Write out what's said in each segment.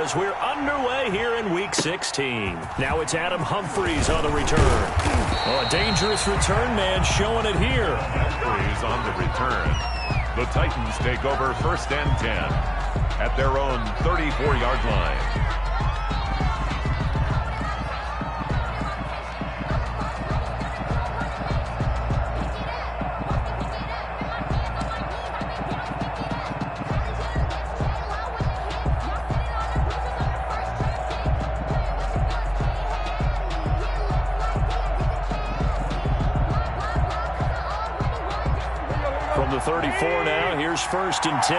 as we're underway here in Week 16. Now it's Adam Humphries on the return. Oh, a dangerous return man showing it here. Humphries on the return. The Titans take over 1st and 10 at their own 34-yard line. From the 34 now, here's 1st and 10.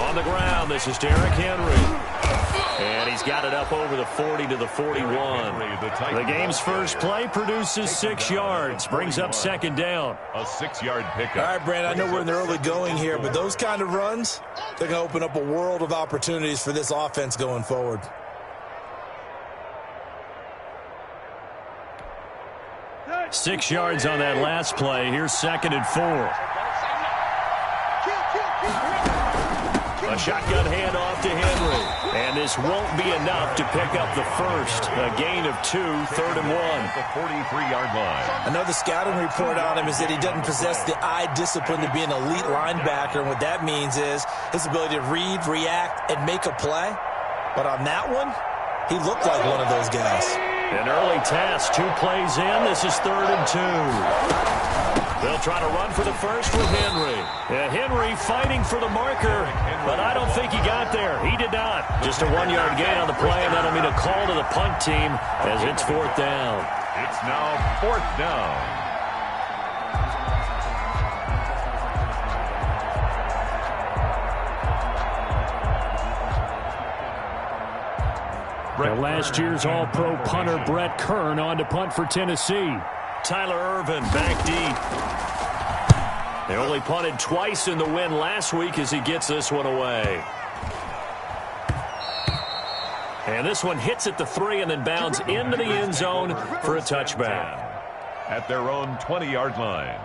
On the ground, this is Derrick Henry. And he's got it up over the 40 to the 41. The game's first play produces 6 yards, brings up 2nd down. A 6-yard pickup. All right, Brand, I know we're in the early going here, but those kind of runs, they're going to open up a world of opportunities for this offense going forward. Six yards on that last play. Here's 2nd and 4. A shotgun handoff to Henry. And this won't be enough to pick up the first. A gain of 2, 3rd and 1. The 43-yard line. I know the scouting report on him is that he doesn't possess the eye discipline to be an elite linebacker. And what that means is his ability to read, react, and make a play. But on that one, he looked like one of those guys. An early task, 2 plays in. This is 3rd and 2. They'll try to run for the first with Henry. Henry fighting for the marker, but I don't think he got there. He did not. Just a 1-yard gain on the play, and that'll mean a call to the punt team as it's 4th down. It's now 4th down. Last year's All-Pro punter Brett Kern on to punt for Tennessee. Tyler Irvin back deep. They only punted twice in the win last week as he gets this one away. And this one hits at the 3 and then bounds into the end zone for a touchback. At their own 20-yard line.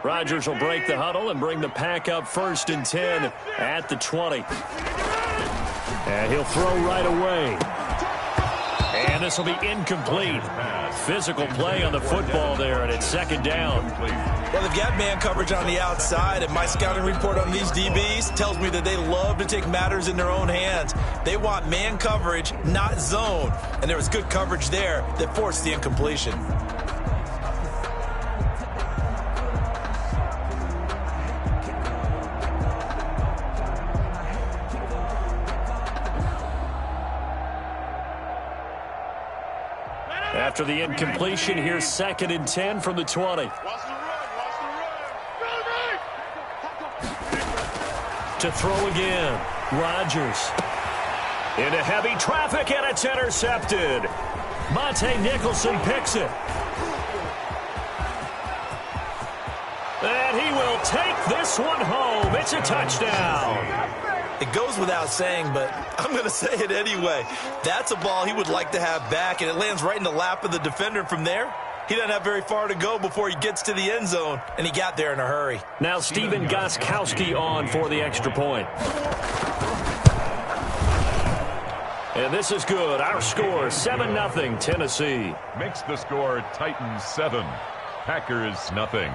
Rodgers will break the huddle and bring the pack up 1st and 10 at the 20. And he'll throw right away. And this will be incomplete. Physical play on the football there, and it's 2nd down. Well, they've got man coverage on the outside, and my scouting report on these DBs tells me that they love to take matters in their own hands. They want man coverage, not zone. And there was good coverage there that forced the incompletion. After the incompletion, here's 2nd and 10 from the 20. To throw again, Rodgers. Into heavy traffic, and it's intercepted. Monte Nicholson picks it. And he will take this one home. It's a touchdown. It goes without saying, but I'm going to say it anyway. That's a ball he would like to have back, and it lands right in the lap of the defender from there. He doesn't have very far to go before he gets to the end zone, and he got there in a hurry. Now Steven Gostkowski on for the extra point. And this is good. Our score, 7-0 Tennessee. Makes the score Titans 7, Packers nothing.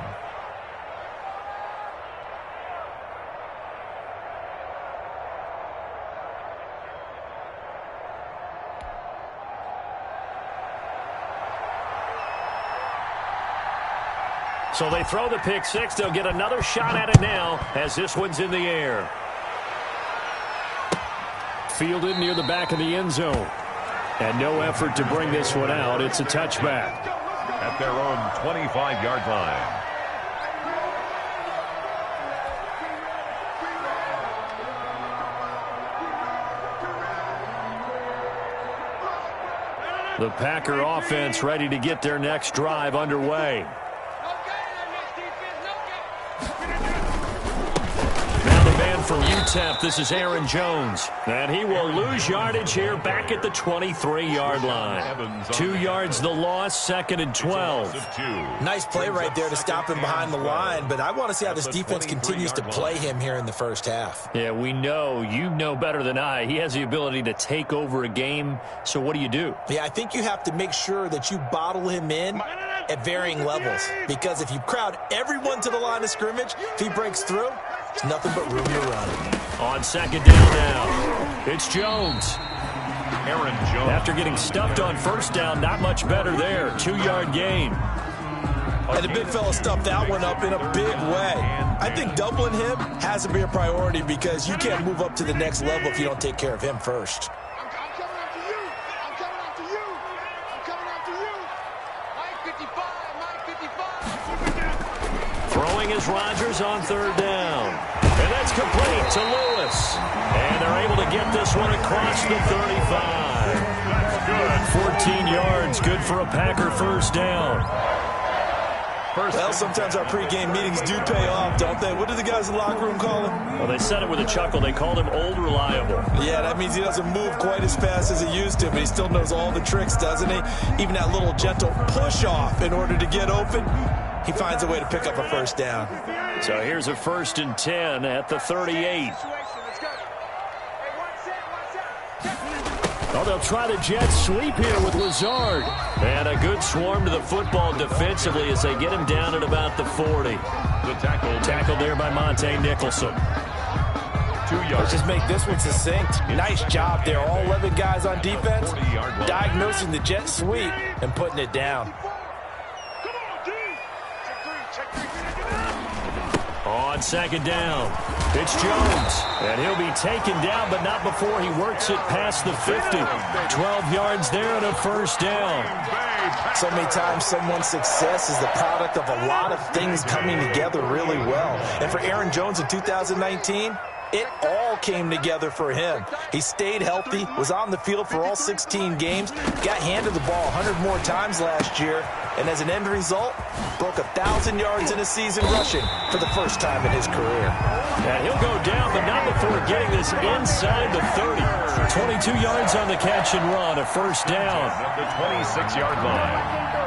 So they throw the pick six. They'll get another shot at it now as this one's in the air. Fielded near the back of the end zone. And no effort to bring this one out. It's a touchback. At their own 25-yard line. The Packer offense ready to get their next drive underway. Now the man from UTEP, this is Aaron Jones. And he will lose yardage here back at the 23-yard line. 2 yards the loss, 2nd and 12. Nice play right there to stop him behind the line, but I want to see how this defense continues to play him here in the first half. Yeah, we know, you know better than I, he has the ability to take over a game. So what do you do? Yeah, I think you have to make sure that you bottle him in at varying levels, because if you crowd everyone to the line of scrimmage, if he breaks through, it's nothing but room to run. On 2nd down now, it's Jones. Aaron Jones. After getting stuffed on 1st down, not much better there. 2-yard gain. And the big fella stuffed that one up in a big way. I think doubling him has to be a priority, because you can't move up to the next level if you don't take care of him first. I'm coming after you. I'm coming after you. I'm coming after you. Mike 55. Mike 55. Throwing is Rodgers on 3rd down. And that's complete to Lewis. And they're able to get this one across the 35. That's good. 14 yards, good for a Packer 1st down. Well, sometimes our pregame meetings do pay off, don't they? What do the guys in the locker room call him? Well, they said it with a chuckle. They called him Old Reliable. Yeah, that means he doesn't move quite as fast as he used to, but he still knows all the tricks, doesn't he? Even that little gentle push-off in order to get open, he finds a way to pick up a 1st down. So here's a 1st and 10 at the 38. Oh, they'll try the jet sweep here with Lazard. And a good swarm to the football defensively as they get him down at about the 40. The tackle. Tackled there by Monte Nicholson. 2 yards. Let's just make this one succinct. Nice job there. All 11 guys on defense, diagnosing the jet sweep and putting it down. On 2nd down, it's Jones. And he'll be taken down, but not before he works it past the 50. 12 yards there and a 1st down. So many times someone's success is the product of a lot of things coming together really well. And for Aaron Jones in 2019, it all came together for him. He stayed healthy, was on the field for all 16 games, got handed the ball 100 more times last year, and as an end result, broke 1,000 yards in a season rushing for the first time in his career. And he'll go down, but not before getting this inside the 30. 22 yards on the catch and run, a 1st down. At the 26-yard line.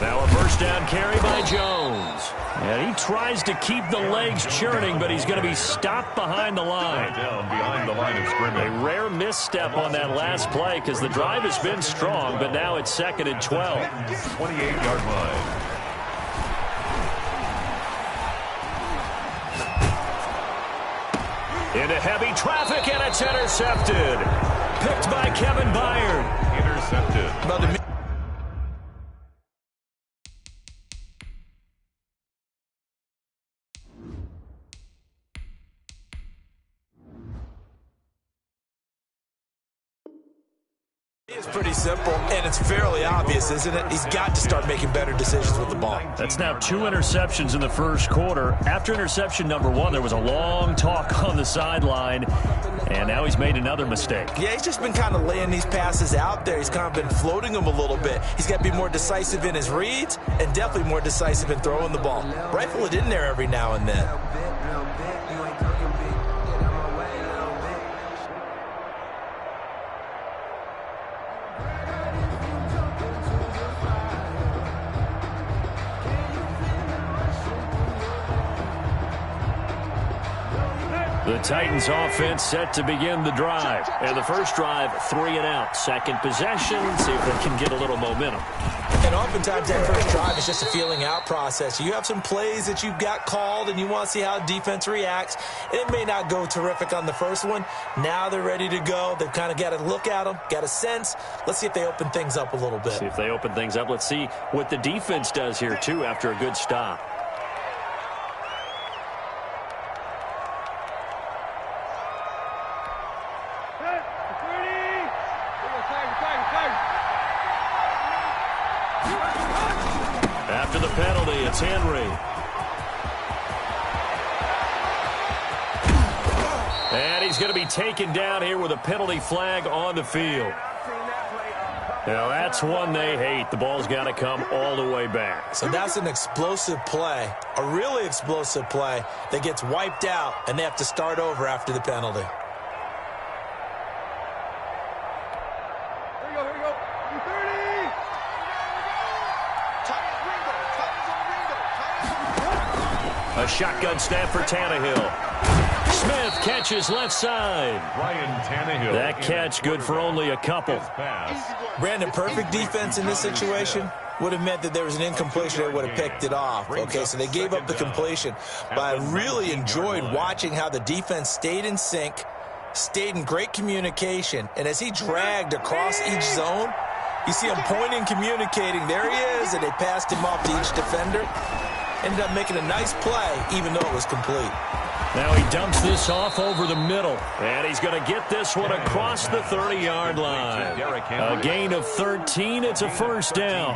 Now a 1st down carry by Jones. And he tries to keep the legs churning, but he's going to be stopped behind the line. Down behind the line of scrimmage. A rare misstep on that last play because the drive has been strong, but now it's 2nd and 12. 28-yard line. Into heavy traffic, and it's intercepted. Picked by Kevin Byard. Intercepted. It's pretty simple, and it's fairly obvious, isn't it? He's got to start making better decisions with the ball. That's now 2 interceptions in the 1st quarter. After interception number 1, there was a long talk on the sideline, and now he's made another mistake. Yeah, he's just been kind of laying these passes out there. He's kind of been floating them a little bit. He's got to be more decisive in his reads and definitely more decisive in throwing the ball. Rifle it in there every now and then. The Titans offense set to begin the drive. And the first drive, 3 and out. Second possession, see if they can get a little momentum. And oftentimes that first drive is just a feeling out process. You have some plays that you've got called and you want to see how defense reacts. And it may not go terrific on the first one. Now they're ready to go. They've kind of got to look at them, got a sense. Let's see if they open things up a little bit. See if they open things up. Let's see what the defense does here, too, after a good stop. After the penalty, it's Henry. And he's going to be taken down here with a penalty flag on the field. Now, that's one they hate. The ball's got to come all the way back. So that's an explosive play, a really explosive play that gets wiped out, and they have to start over after the penalty. Here we go. 30. A shotgun snap for Tannehill. Smith catches left side. Ryan Tannehill. That catch good for only a couple. Brandon, perfect defense in this situation would have meant that there was an incompletion. They would have picked it off. Okay, so they gave up the completion. But I really enjoyed watching how the defense stayed in sync, stayed in great communication, and as he dragged across each zone, you see him pointing, communicating. There he is, and they passed him off to each defender. Ended up making a nice play, even though it was complete. Now he dumps this off over the middle, and he's going to get this one across the 30-yard line. A gain of 13. It's a first down.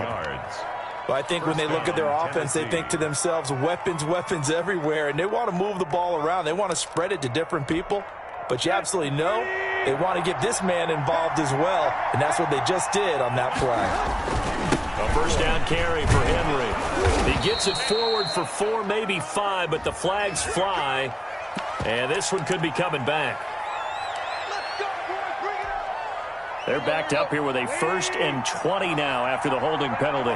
Well, I think when they look at their offense, they think to themselves, weapons, weapons everywhere, and they want to move the ball around. They want to spread it to different people, but you absolutely know they want to get this man involved as well, and that's what they just did on that play. A first down carry for Henry. He gets it forward for 4, maybe 5, but the flags fly. And this one could be coming back. They're backed up here with a 1st and 20 now after the holding penalty.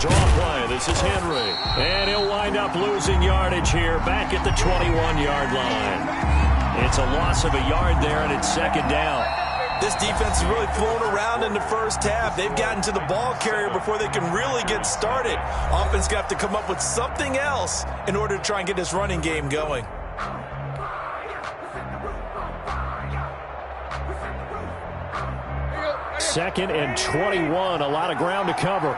Draw play. This is Henry. And he'll wind up losing yardage here back at the 21-yard line. It's a loss of a yard there, and it's second down. This defense has really flown around in the first half. They've gotten to the ball carrier before they can really get started. Offense got to come up with something else in order to try and get this running game going. Second and 21. A lot of ground to cover.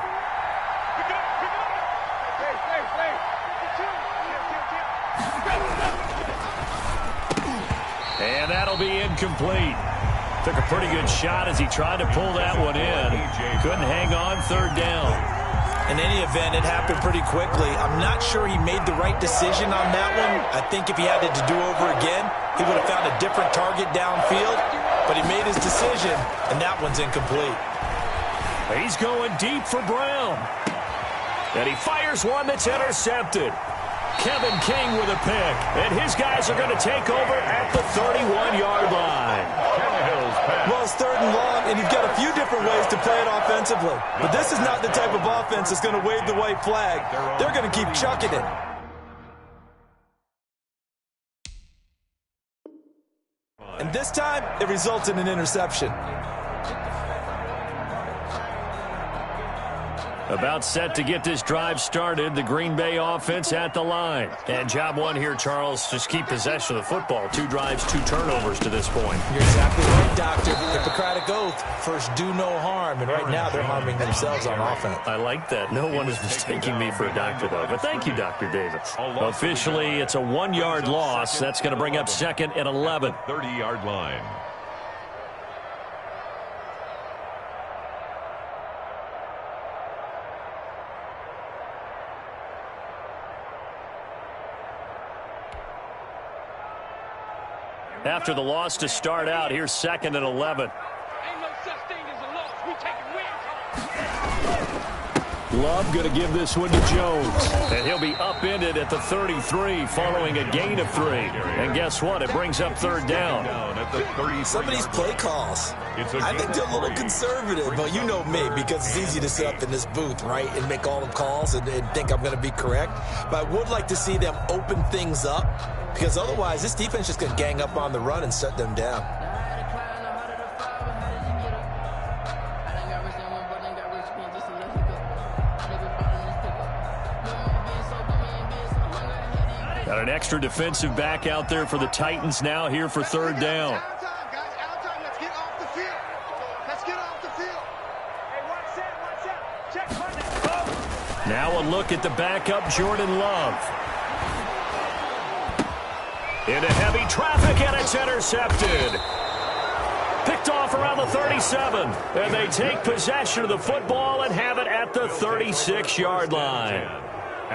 And that'll be incomplete. Took a pretty good shot as he tried to pull that one in. Couldn't hang on, third down. In any event, it happened pretty quickly. I'm not sure he made the right decision on that one. I think if he had it to do over again, he would have found a different target downfield. But he made his decision, and that one's incomplete. He's going deep for Brown. And he fires one that's intercepted. Kevin King with a pick. And his guys are going to take over at the 31-yard line. Well, it's 3rd and long, and you've got a few different ways to play it offensively. But this is not the type of offense that's going to wave the white flag. They're going to keep chucking it. And this time, it results in an interception. About set to get this drive started. The Green Bay offense at the line. And job one here, Charles, just keep possession of the football. 2 drives, 2 turnovers to this point. You're exactly right, Doctor. Hippocratic oath, first do no harm. And right now they're harming themselves on offense. I like that. No one is mistaking me for a doctor, though. But thank you, Dr. Davis. Officially, it's a 1-yard loss. That's going to bring up 2nd and 11. 30-yard line. After the loss to start out, here's 2nd and 11. Ain't no such thing as a loss. We taking wins. Love going to give this one to Jones. And he'll be upended at the 33 following a gain of 3. And guess what? It brings up 3rd down. Some of these play calls, I think they're a little conservative, but you know me, because it's easy to sit up in this booth, right, and make all the calls and think I'm going to be correct. But I would like to see them open things up, because otherwise this defense just going to gang up on the run and shut them down. Got an extra defensive back out there for the Titans now here for 3rd down. Out time, guys. Out time. Let's get off the field. Let's get off the field. Hey, watch that. Now a look at the backup, Jordan Love. Into heavy traffic, and it's intercepted. Picked picked off around the 37. And they take possession of the football and have it at the 36-yard line.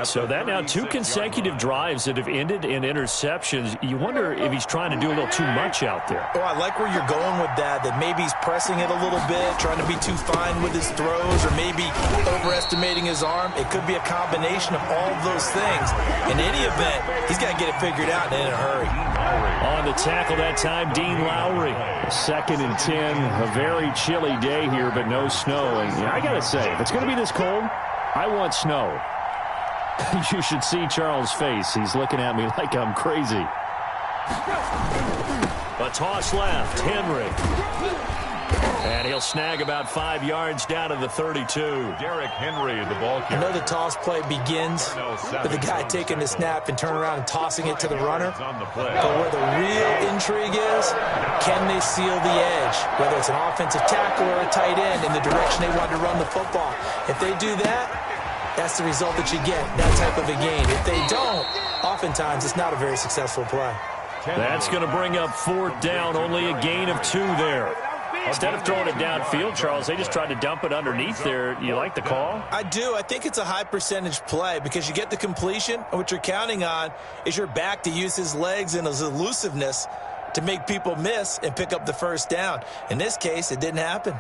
So that now 2 consecutive drives that have ended in interceptions. You wonder if he's trying to do a little too much out there. Oh, I like where you're going with that maybe he's pressing it a little bit, trying to be too fine with his throws, or maybe overestimating his arm. It could be a combination of all of those things. In any event, he's got to get it figured out and in a hurry. On the tackle that time, Dean Lowry. 2nd and 10, a very chilly day here, but no snow. And I got to say, if it's going to be this cold, I want snow. You should see Charles' face. He's looking at me like I'm crazy. A toss left, Henry. And he'll snag about 5 yards down to the 32. Derrick Henry, the ball carrier. I know the toss play begins with the guy taking the snap and turning around and tossing it to the runner. But where the real intrigue is, can they seal the edge? Whether it's an offensive tackle or a tight end in the direction they want to run the football. If they do that, that's the result that you get, that type of a game. If they don't, oftentimes it's not a very successful play. That's going to bring up 4th down, only a gain of 2 there. Instead of throwing it downfield, Charles, they just tried to dump it underneath there. You like the call? I do. I think it's a high percentage play because you get the completion, and what you're counting on is your back to use his legs and his elusiveness to make people miss and pick up the 1st down. In this case, it didn't happen.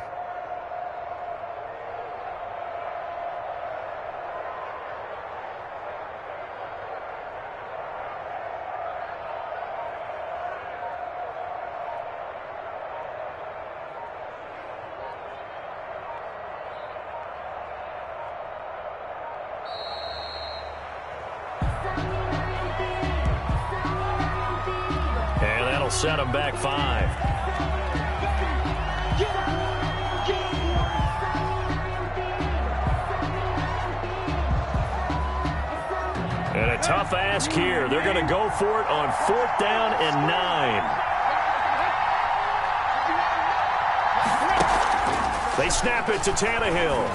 Set him back 5. And a tough ask here. They're going to go for it on 4th down and 9. They snap it to Tannehill.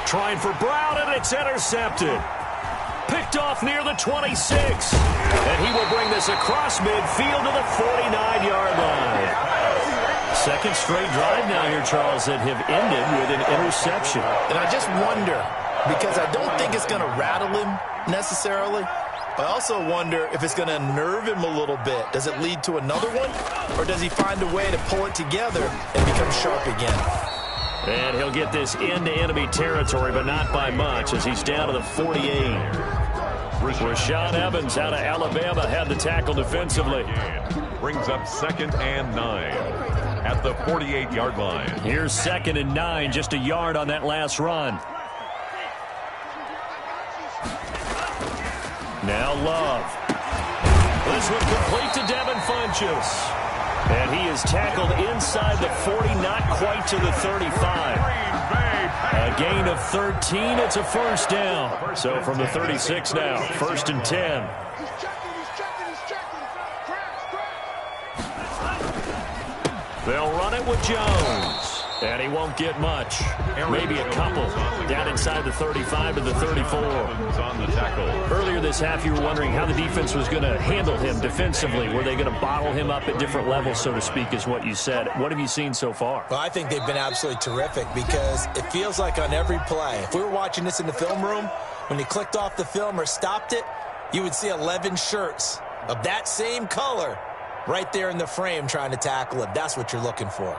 Trying for Brown, and it's intercepted. Picked off near the 26. And he will bring this across midfield to the 49-yard line. 2nd straight drive now here, Charles, that have ended with an interception. And I just wonder, because I don't think it's going to rattle him necessarily. I also wonder if it's going to nerve him a little bit. Does it lead to another one? Or does he find a way to pull it together and become sharp again? And he'll get this into enemy territory, but not by much, as he's down to the 48. Rashaan Evans out of Alabama had the tackle defensively. Brings up 2nd and 9 at the 48-yard line. Here's 2nd and 9, just a yard on that last run. Now Love. This one complete to Devin Funchess. And he is tackled inside the 40, not quite to the 35. A gain of 13. It's a 1st down. So from the 36 now, 1st and 10. They'll run it with Jones. And he won't get much. Maybe a couple. Down inside the 35 to the 34. On the tackle. Earlier this half, you were wondering how the defense was going to handle him defensively. Were they going to bottle him up at different levels, so to speak, is what you said. What have you seen so far? Well, I think they've been absolutely terrific because it feels like on every play, if we were watching this in the film room, when you clicked off the film or stopped it, you would see 11 shirts of that same color right there in the frame trying to tackle it. That's what you're looking for.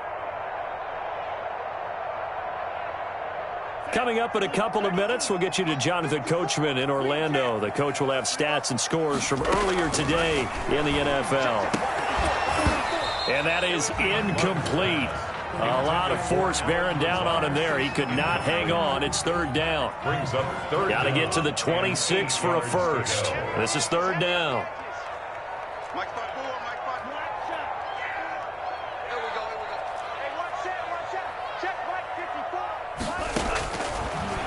Coming up in a couple of minutes, we'll get you to Jonathan Coachman in Orlando. The coach will have stats and scores from earlier today in the NFL. And that is incomplete. A lot of force bearing down on him there. He could not hang on. It's 3rd down. Brings up 3rd. Got to get to the 26 for a 1st. This is 3rd down.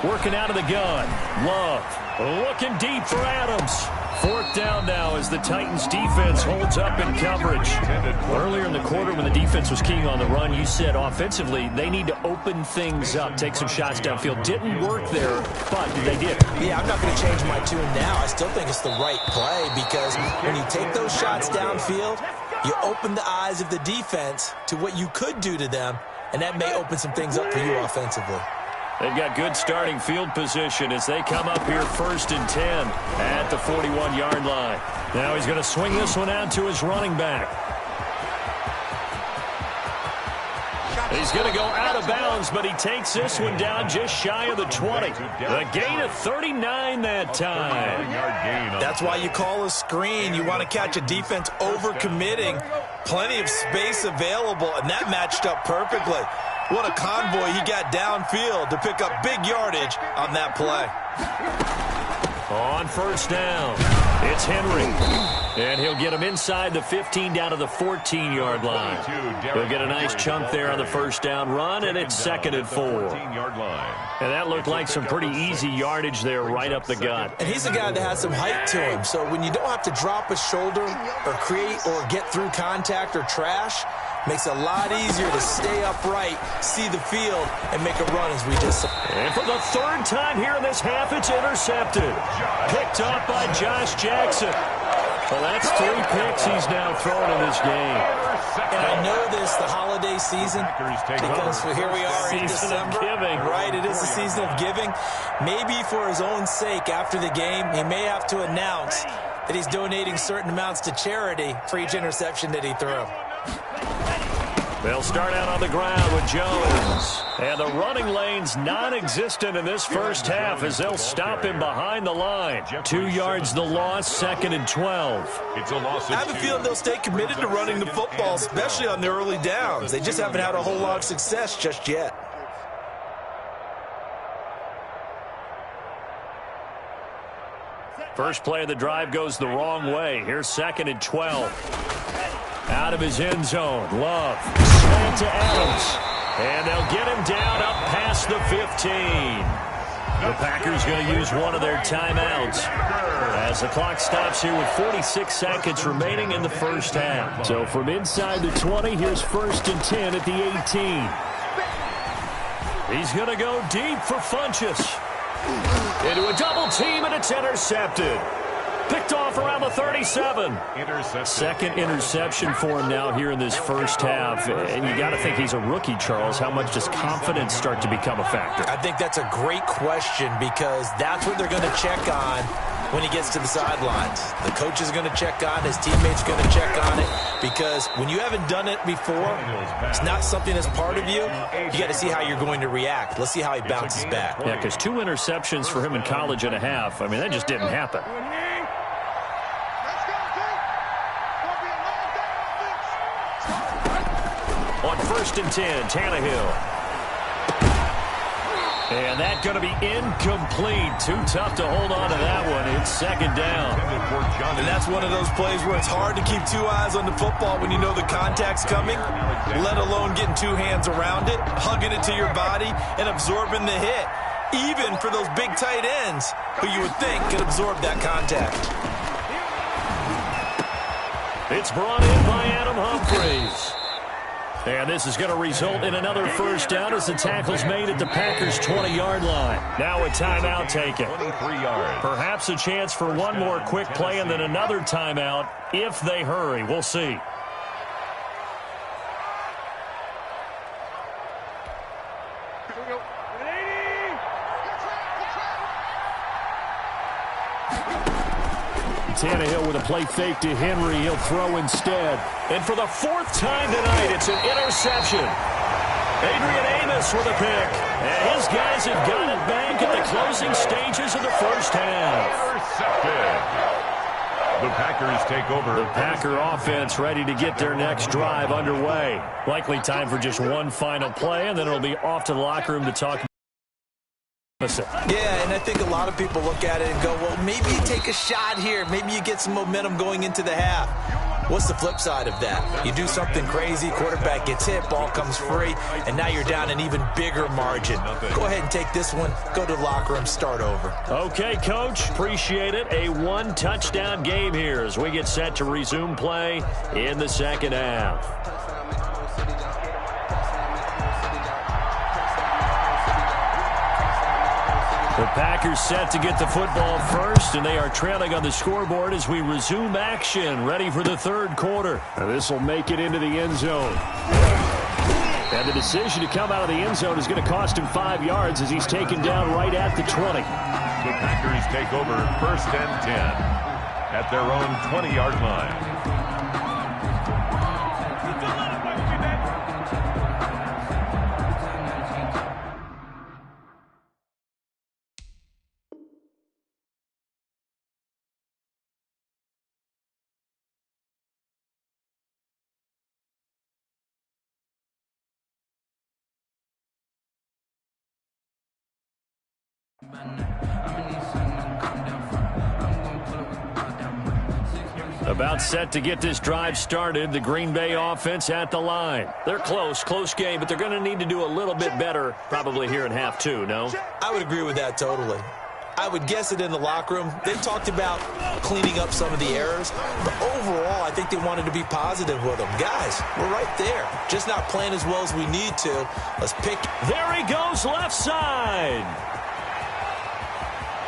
Working out of the gun. Love looking deep for Adams. 4th down now as the Titans defense holds up in coverage. Earlier in the quarter when the defense was keying on the run, you said offensively they need to open things up, take some shots downfield. Didn't work there, but they did. Yeah, I'm not going to change my tune now. I still think it's the right play because when you take those shots downfield, You open the eyes of the defense to what you could do to them, and that may open some things up for you offensively. They've got good starting field position as they come up here 1st and 10 at the 41-yard line. Now he's going to swing this one out to his running back. He's going to go out of bounds, but he takes this one down just shy of the 20. A gain of 39 that time. That's why you call a screen. You want to catch a defense overcommitting. Plenty of space available, and that matched up perfectly. What a convoy he got downfield to pick up big yardage on that play. On 1st down, it's Henry. And he'll get him inside the 15 down to the 14-yard line. He'll get a nice chunk there on the 1st down run, and it's 2nd and 4. And that looked like some pretty easy yardage there right up the gut. And he's a guy that has some height to him, so when you don't have to drop a shoulder or create or get through contact or trash, makes it a lot easier to stay upright, see the field, and make a run as we just saw. And for the 3rd time here in this half, it's intercepted. Picked up by Josh Jackson. Well, that's 3 picks he's now thrown in this game. And I know this, the holiday season, because here we are in December. Right, it is the season of giving. Maybe for his own sake, after the game, he may have to announce that he's donating certain amounts to charity for each interception that he threw. They'll start out on the ground with Jones. And the running lane's non-existent in this first half as they'll stop him behind the line. 2 yards the loss, 2nd and 12. It's a loss. I have a feeling they'll stay committed to running the football, especially on the early downs. They just haven't had a whole lot of success just yet. First play of the drive goes the wrong way. Here's 2nd and 12. Out of his end zone, Love. Slant to Adams. And they'll get him down up past the 15. The Packers going to use one of their timeouts as the clock stops here with 46 seconds remaining in the first half. So from inside the 20, here's 1st and 10 at the 18. He's going to go deep for Funchess. Into a double team, and it's intercepted. Picked off around the 37. Second interception for him now here in this first half. And you got to think he's a rookie, Charles. How much does confidence start to become a factor? I think that's a great question because that's what they're going to check on when he gets to the sidelines. The coach is going to check on, his teammates are going to check on it because when you haven't done it before, it's not something that's part of you. You got to see how you're going to react. Let's see how he bounces back. Yeah, because 2 interceptions for him in college and a half. I mean, that just didn't happen. On 1st and 10, Tannehill. And that's going to be incomplete. Too tough to hold on to that one. It's 2nd down. And that's one of those plays where it's hard to keep 2 eyes on the football when you know the contact's coming, let alone getting 2 hands around it, hugging it to your body, and absorbing the hit, even for those big tight ends who you would think could absorb that contact. It's brought in by Adam Humphries. And this is going to result in another first down as the tackle's made at the Packers' 20-yard line. Now a timeout taken. 23 yards. Perhaps a chance for one more quick play and then another timeout if they hurry. We'll see. Tannehill with a play fake to Henry. He'll throw instead. And for the 4th time tonight, it's an interception. Adrian Amos with a pick. And his guys have got it back at the closing stages of the first half. Intercepted. The Packers take over. The Packer offense ready to get their next drive underway. Likely time for just one final play, and then it'll be off to the locker room to talk. Yeah, and I think a lot of people look at it and go, well, maybe you take a shot here. Maybe you get some momentum going into the half. What's the flip side of that? You do something crazy, quarterback gets hit, ball comes free, and now you're down an even bigger margin. Go ahead and take this one, go to the locker room, start over. Okay, Coach, appreciate it. A 1-touchdown game here as we get set to resume play in the second half. The Packers set to get the football first, and they are trailing on the scoreboard as we resume action, ready for the third quarter. This will make it into the end zone. And the decision to come out of the end zone is going to cost him 5 yards as he's taken down right at the 20. The Packers take over 1st and 10 at their own 20-yard line. About set to get this drive started. The Green Bay offense at the line. They're close game, but they're going to need to do a little bit better probably here in half two, no? I would agree with that totally. I would guess it in the locker room. They talked about cleaning up some of the errors, but overall, I think they wanted to be positive with them. Guys, we're right there. Just not playing as well as we need to. Let's pick. There he goes, left side.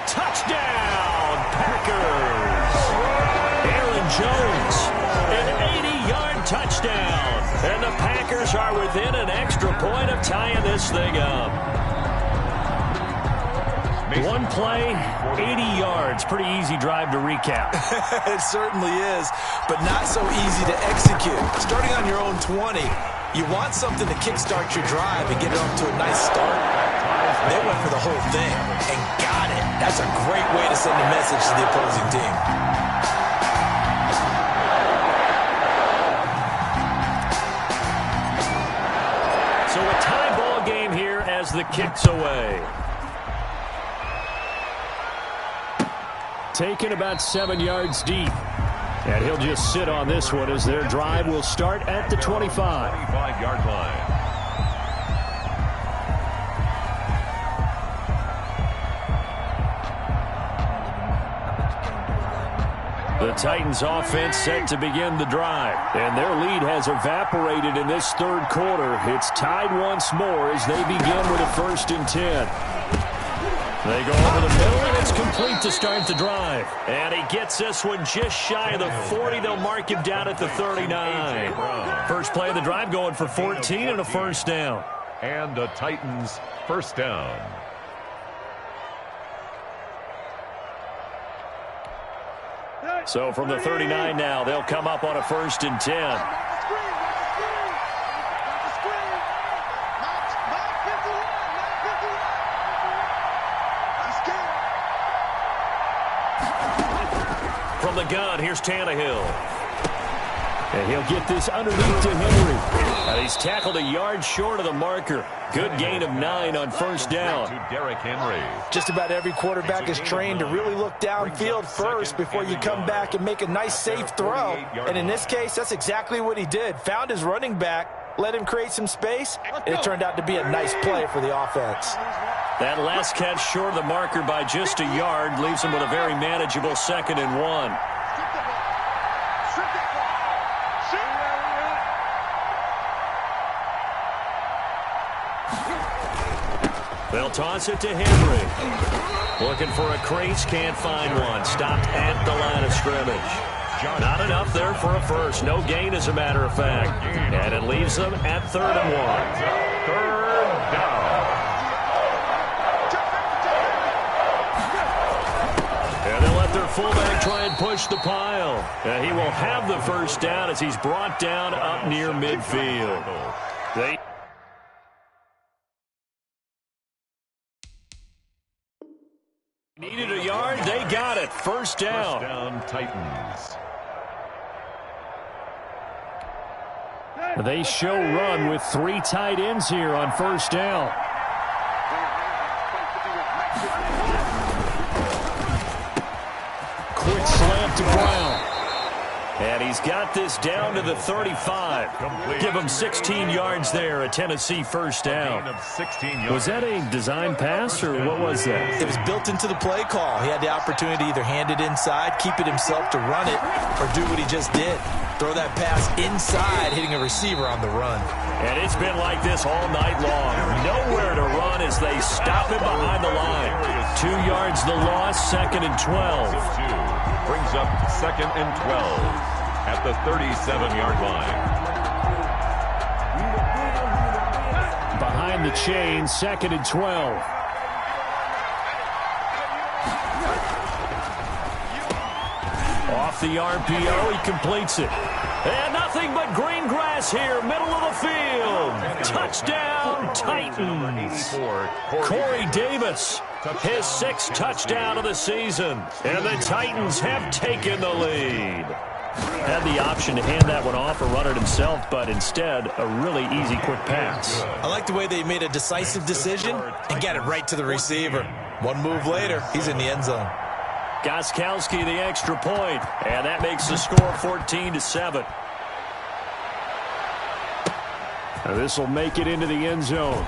Touchdown, Packers. Aaron Jones, an 80-yard touchdown. And the Packers are within an extra point of tying this thing up. One play, 80 yards. Pretty easy drive to recap. It certainly is, but not so easy to execute. Starting on your own 20, you want something to kickstart your drive and get it off to a nice start. They went for the whole thing and got it. That's a great way to send a message to the opposing team. So a tie ball game here as the kick's away. Taken about 7 yards deep. And he'll just sit on this one as their drive will start at the 25. 25-yard line. The Titans offense set to begin the drive. And their lead has evaporated in this third quarter. It's tied once more as they begin with a 1st and 10. They go over the middle, and it's complete to start the drive. And he gets this one just shy of the 40. They'll mark him down at the 39. First play of the drive going for 14 and a 1st down. And the Titans' 1st down. So from the 39 now, they'll come up on a 1st and 10. From the gun, here's Tannehill. And he'll get this underneath to Henry. And he's tackled a yard short of the marker. Good gain of 9 on 1st down. To Derrick Henry. Just about every quarterback is trained to really look downfield first before you come back and make a nice, safe throw. And in this case, that's exactly what he did. Found his running back, let him create some space, and it turned out to be a nice play for the offense. That last catch short of the marker by just a yard leaves him with a very manageable 2nd and 1. They'll toss it to Henry. Looking for a crease, can't find one. Stopped at the line of scrimmage. Not enough there for a 1st. No gain, as a matter of fact. And it leaves them at 3rd and 1. 3rd down. And they'll let their fullback try and push the pile. He will have the 1st down as he's brought down up near midfield. They needed a yard. They got it. 1st down. 1st down, Titans. They show run with 3 tight ends here on 1st down. Quick slam to Brown. And he's got this down to the 35. Give him 16 yards there, a Tennessee 1st down. Was that a design pass, or what was that? It was built into the play call. He had the opportunity to either hand it inside, keep it himself to run it, or do what he just did. Throw that pass inside, hitting a receiver on the run. And it's been like this all night long. Nowhere to run as they stop him behind the line. 2 yards the loss, 2nd and 12. Brings up 2nd and 12 at the 37-yard line. Behind the chain, 2nd and 12. Off the RPO, he completes it. And nothing but green grass here, middle of the field. Touchdown, Titans. Corey Davis, his 6th touchdown of the season. And the Titans have taken the lead. Had the option to hand that one off or run it himself, but instead, a really easy quick pass. I like the way they made a decisive decision and got it right to the receiver. One move later, he's in the end zone. Gostkowski the extra point, and that makes the score 14-7. This will make it into the end zone.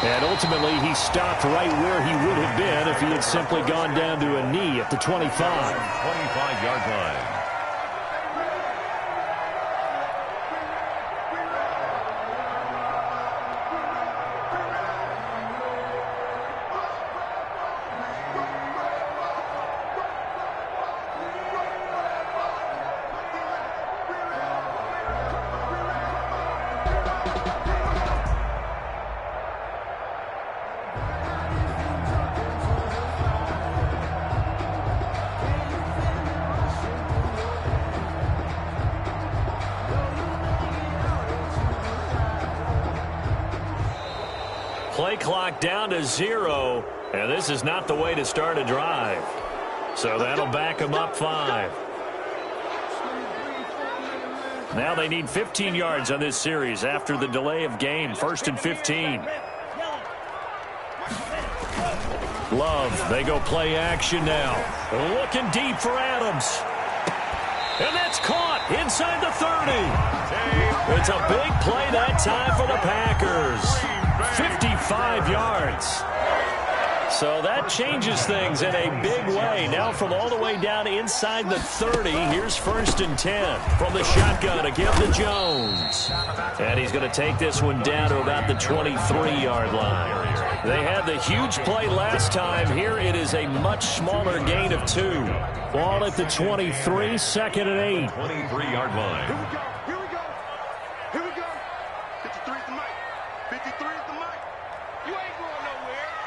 And ultimately, he stopped right where he would have been if he had simply gone down to a knee at the 25. 25-yard line. Play clock down to 0, and this is not the way to start a drive. So that'll back them up 5. Now they need 15 yards on this series after the delay of game. 1st and 15. Love, they go play action now. Looking deep for Adams. And that's caught inside the 30. It's a big play that time for the Packers. 55 yards. So that changes things in a big way. Now from all the way down inside the 30, here's 1st and 10 from the shotgun to give to Jones. And he's going to take this one down to about the 23-yard line. They had the huge play last time. Here it is a much smaller gain of 2. Ball at the 23, 2nd and 8. 23-yard line. Here we go. Here we go. 53 is the mic. 53 is the mic. You ain't going nowhere.